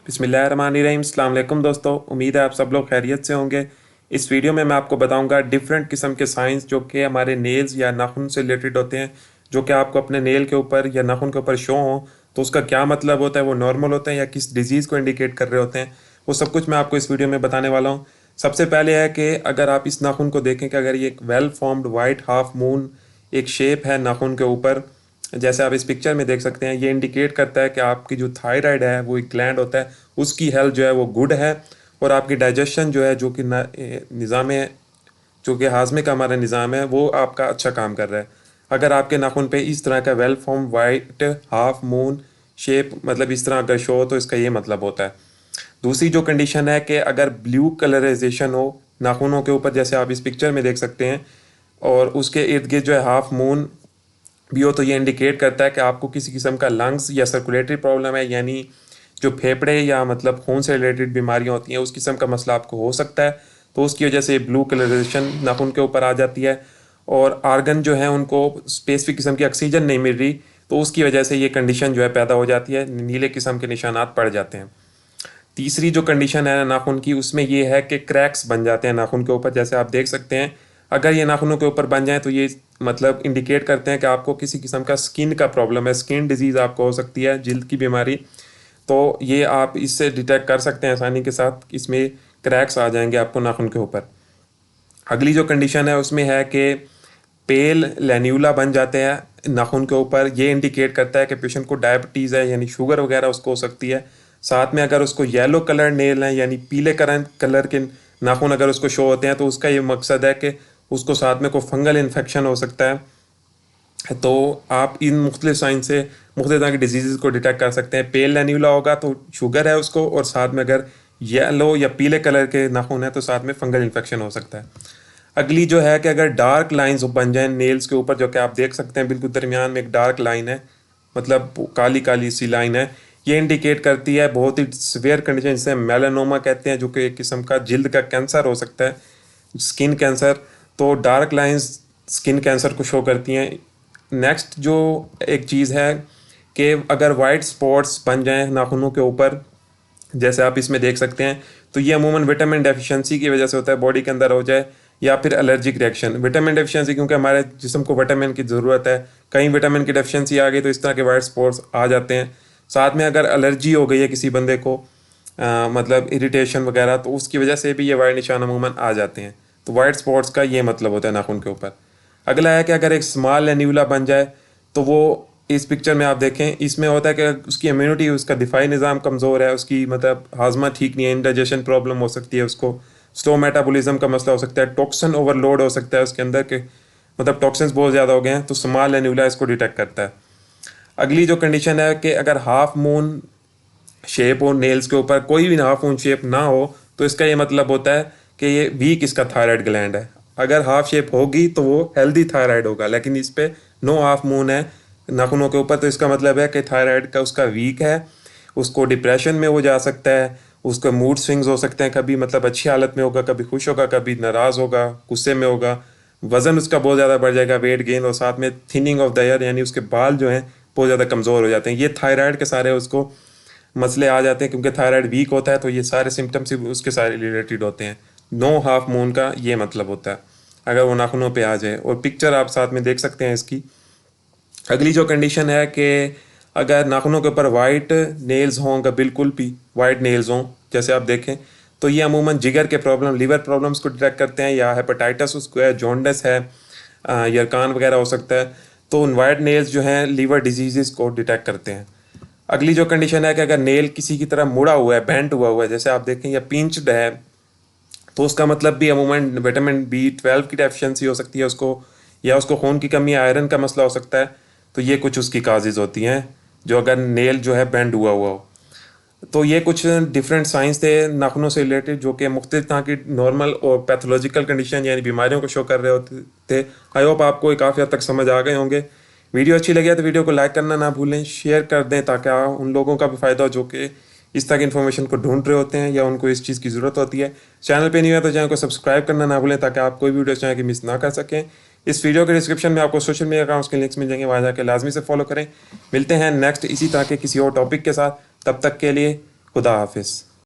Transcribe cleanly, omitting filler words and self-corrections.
बिस्मिल्लाहिर्रहमानिर्रहीम। अस्सलाम वालेकुम दोस्तों, उम्मीद है आप सब लोग खैरियत से होंगे। इस वीडियो में मैं आपको बताऊंगा डिफरेंट किस्म के साइंस जो कि हमारे नेल्स या नाखून से रिलेटेड होते हैं, जो कि आपको अपने नेल के ऊपर या नाखून के ऊपर शो हो तो उसका क्या मतलब होता है, वो नॉर्मल होते हैं या किस डिजीज़ को इंडिकेट कर रहे होते हैं, वो सब कुछ मैं आपको इस वीडियो में बताने वाला हूँ। सबसे पहले है कि अगर आप इस नाखून को देखें कि अगर ये एक well formed white half moon एक शेप है नाखून के ऊपर, जैसे आप इस पिक्चर में देख सकते हैं, ये इंडिकेट करता है कि आपकी जो थायराइड है, वो एक ग्लैंड होता है, उसकी हेल्थ जो है वो गुड है। और आपकी डाइजेशन जो है, जो कि निज़ाम जो कि हाजमे का हमारा निज़ाम है, वो आपका अच्छा काम कर रहा है। अगर आपके नाखून पे इस तरह का well form white half moon shape मतलब इस तरह का शो हो तो इसका ये मतलब होता है। दूसरी जो कंडीशन है कि अगर ब्लू कलराइजेशन हो नाखूनों के ऊपर, जैसे आप इस पिक्चर में देख सकते हैं, और उसके इर्द गिर्द जो है हाफ मून भी हो, तो ये इंडिकेट करता है कि आपको किसी किस्म का लंग्स या सर्कुलेटरी प्रॉब्लम है, यानी जो फेफड़े या मतलब खून से रिलेटेड बीमारियां होती हैं उस किस्म का मसला आपको हो सकता है। तो उसकी वजह से ब्लू कलरेशन नाखून के ऊपर आ जाती है। और आर्गन जो है उनको स्पेसिफिक किस्म की ऑक्सीजन नहीं मिल रही, तो उसकी वजह से ये कंडीशन जो है पैदा हो जाती है, नीले किस्म के निशानात पड़ जाते हैं। तीसरी जो कंडीशन है नाखून की, उसमें ये है कि क्रैक्स बन जाते हैं नाखून के ऊपर, जैसे आप देख सकते हैं। अगर ये नाखूनों के ऊपर बन जाए तो ये मतलब इंडिकेट करते हैं कि आपको किसी किस्म का स्किन का प्रॉब्लम है, स्किन डिजीज़ आपको हो सकती है, जिल्द की बीमारी। तो ये आप इससे डिटेक्ट कर सकते हैं आसानी के साथ, इसमें क्रैक्स आ जाएंगे आपको नाखून के ऊपर। अगली जो कंडीशन है उसमें है कि पेल लैन्यूला बन जाते हैं नाखून के ऊपर। ये इंडिकेट करता है कि पेशेंट को डायबिटीज़ है, यानी शुगर वगैरह उसको हो सकती है। साथ में अगर उसको येलो कलर नेल हैं, यानी पीले कलर के नाखून अगर उसको शो होते हैं, तो उसका ये मकसद है कि उसको साथ में कोई फंगल इन्फेक्शन हो सकता है। तो आप इन मुख्तलिफ साइन से मुख्तलिफ तरह की डिजीज़ को डिटेक्ट कर सकते हैं। पेल लैन्यूला होगा तो शुगर है उसको, और साथ में अगर येलो या पीले कलर के नाखून है तो साथ में फंगल इन्फेक्शन हो सकता है। अगली जो है कि अगर डार्क लाइंस बन जाएं नेल्स के ऊपर, जो कि आप देख सकते हैं बिल्कुल दरमियान में एक डार्क लाइन है, मतलब काली काली सी लाइन है, ये इंडिकेट करती है बहुत ही सीवियर कंडीशन, जिसे मेलानोमा कहते हैं, जो कि एक किस्म का जिल्द का कैंसर हो सकता है, स्किन कैंसर। तो डार्क लाइंस स्किन कैंसर को शो करती हैं। नेक्स्ट जो एक चीज़ है कि अगर वाइट स्पॉट्स बन जाएं नाखूनों के ऊपर, जैसे आप इसमें देख सकते हैं, तो ये अमूमन विटामिन डेफिशिएंसी की वजह से होता है, बॉडी के अंदर हो जाए, या फिर एलर्जिक रिएक्शन। विटामिन डेफिशिएंसी क्योंकि हमारे जिस्म को विटामिन की ज़रूरत है, कहीं विटामिन की डेफिशिएंसी आ गई तो इस तरह के वाइट स्पॉट्स आ जाते हैं। साथ में अगर एलर्जी हो गई है किसी बंदे को, मतलब इरिटेशन वगैरह, तो उसकी वजह से भी ये वाइट निशान अमूमन आ जाते हैं। तो वाइट स्पॉट्स का ये मतलब होता है नाखून के ऊपर। अगला है कि अगर एक स्मॉल एन्यूला बन जाए, तो वो इस पिक्चर में आप देखें, इसमें होता है कि उसकी इम्यूनिटी, उसका दिफाई निज़ाम कमज़ोर है, उसकी मतलब हाजमा ठीक नहीं है, इंडाइजेशन प्रॉब्लम हो सकती है, उसको स्लो मेटाबॉलिज्म का मसला हो सकता है, टॉक्सिन ओवरलोड हो सकता है उसके अंदर के, मतलब टॉक्सिन्स बहुत ज़्यादा हो गए हैं, तो स्मॉल एन्यूला इसको डिटेक्ट करता है। अगली जो कंडीशन है कि अगर हाफ मून शेप हो नेल्स के ऊपर, कोई भी हाफ मून शेप ना हो, तो इसका ये मतलब होता है कि ये वीक इसका थायराइड ग्लैंड है। अगर हाफ शेप होगी तो वो हेल्दी थायराइड होगा, लेकिन इस पे नो हाफ मून है नाखूनों के ऊपर, तो इसका मतलब है कि थायराइड का उसका वीक है, उसको डिप्रेशन में वो जा सकता है, उसका मूड स्विंग्स हो सकते हैं, कभी मतलब अच्छी हालत में होगा, कभी खुश होगा, कभी नाराज़ होगा, गुस्से में होगा, वज़न उसका बहुत ज़्यादा बढ़ जाएगा, वेट गेन, और साथ में थिनिंग ऑफ द ईयर, यानी उसके बाल जो हैं बहुत ज़्यादा कमज़ोर हो जाते हैं। ये थायराइड के सारे उसको मसले आ जाते हैं, क्योंकि थायराइड वीक होता है, तो ये सारे सिम्टम्स उसके सारे रिलेटेड होते हैं। नो हाफ मून का ये मतलब होता है अगर वो नाखूनों पे आ जाए, और पिक्चर आप साथ में देख सकते हैं इसकी। अगली जो कंडीशन है कि अगर नाखूनों के ऊपर वाइट नेल्स हों, अगर बिल्कुल भी वाइट नेल्स हों, जैसे आप देखें, तो ये अमूमन जिगर के प्रॉब्लम, लिवर प्रॉब्लम्स को डिटेक्ट करते हैं, या हेपेटाइटिस उसको है, जॉन्डिस है, यरकान वगैरह हो सकता है। तो उन वाइट नेल्स जो हैं लीवर डिजीज़ को डिटेक्ट करते हैं। अगली जो कंडीशन है कि अगर नेल किसी की तरह मुड़ा हुआ है, बेंट हुआ है, जैसे आप देखें, या पिंच्ड है, तो उसका मतलब भी अमूमन विटामिन B12 की डेफिशिएंसी हो सकती है उसको, या उसको खून की कमी, आयरन का मसला हो सकता है। तो ये कुछ उसकी काजेज़ होती हैं जो अगर नेल जो है बेंड हुआ हुआ हो। तो ये कुछ डिफरेंट साइंस थे नाखूनों से रिलेटेड, जो कि मुख्तलिफ तरह की नॉर्मल और पैथोलॉजिकल कंडीशन यानी बीमारियों को शो कर रहे होते थे। आई होप आपको काफ़ी हद तक समझ आ गए होंगे। वीडियो अच्छी लगी है तो वीडियो को लाइक करना ना भूलें, शेयर कर दें, ताकि उन लोगों का भी फ़ायदा हो जो कि इस तरह की इन्फॉर्मेशन को ढूंढ रहे होते हैं या उनको इस चीज़ की ज़रूरत होती है। चैनल पे नहीं है तो चैनल को सब्सक्राइब करना ना भूलें, ताकि आप कोई भी वीडियो चैनल की मिस ना कर सकें। इस वीडियो के डिस्क्रिप्शन में आपको सोशल मीडिया अकाउंट्स के लिंक्स मिल जाएंगे, वहाँ जाकर लाजमी से फॉलो करें। मिलते हैं नेक्स्ट इसी तरह के किसी और टॉपिक के साथ, तब तक के लिए खुदा हाफिज़।